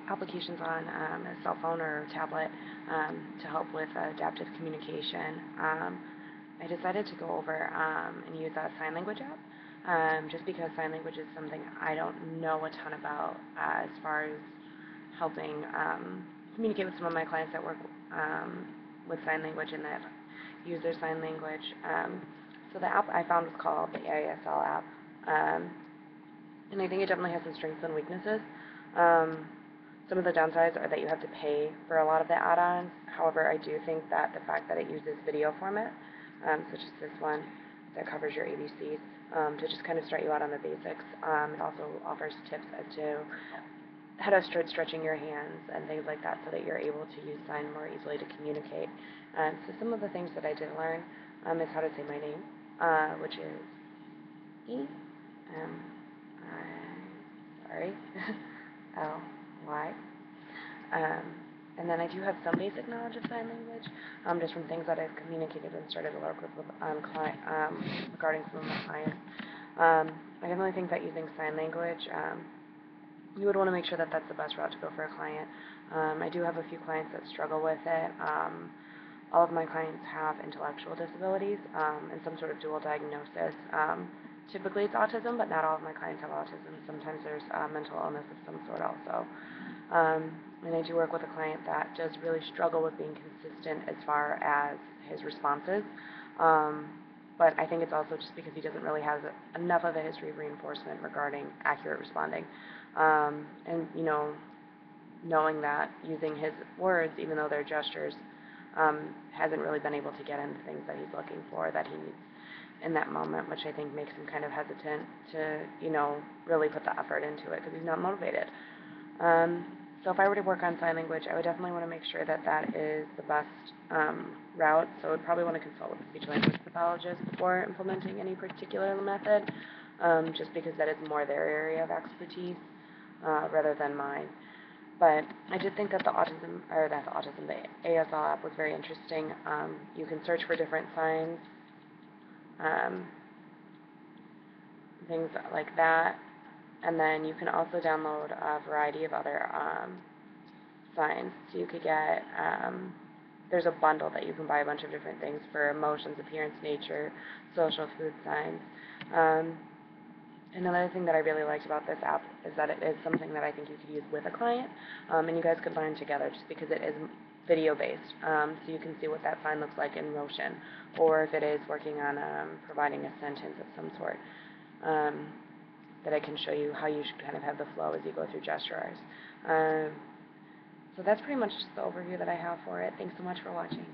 applications on a cell phone or tablet to help with adaptive communication. I decided to go over and use a sign language app, just because sign language is something I don't know a ton about as far as helping communicate with some of my clients that work with sign language and that use their sign language. So the app I found was called the ASL app, and I think it definitely has some strengths and weaknesses. Some of the downsides are that you have to pay for a lot of the add-ons. However, I do think that the fact that it uses video format, such as this one that covers your ABCs, to just kind of start you out on the basics. It also offers tips as to how to start stretching your hands and things like that so that you're able to use sign more easily to communicate. So some of the things that I did learn is how to say my name, which is sorry, L-Y. And then I do have some basic knowledge of sign language, just from things that I've communicated and started to work with regarding some of my clients. I definitely think that using sign language, you would want to make sure that that's the best route to go for a client. I do have a few clients that struggle with it. All of my clients have intellectual disabilities and some sort of dual diagnosis. Typically it's autism, but not all of my clients have autism. Sometimes there's mental illness of some sort also. And I do work with a client that does really struggle with being consistent as far as his responses. But I think it's also just because he doesn't really have enough of a history of reinforcement regarding accurate responding. And, you know, knowing that using his words, even though they're gestures, hasn't really been able to get him the things that he's looking for, that he needs in that moment, which I think makes him kind of hesitant to, you know, really put the effort into it because he's not motivated. So if I were to work on sign language, I would definitely want to make sure that that is the best route. So I would probably want to consult with a speech-language pathologist before implementing any particular method, just because that is more their area of expertise rather than mine. But I did think that the ASL app was very interesting. You can search for different signs, things like that. And then you can also download a variety of other signs. So you could get, there's a bundle that you can buy a bunch of different things for emotions, appearance, nature, social, food signs. Another thing that I really liked about this app is that it is something that I think you could use with a client, and you guys could learn together just because it is video-based, so you can see what that sign looks like in motion, or if it is working on providing a sentence of some sort, that I can show you how you should kind of have the flow as you go through gestures. So that's pretty much just the overview that I have for it. Thanks so much for watching.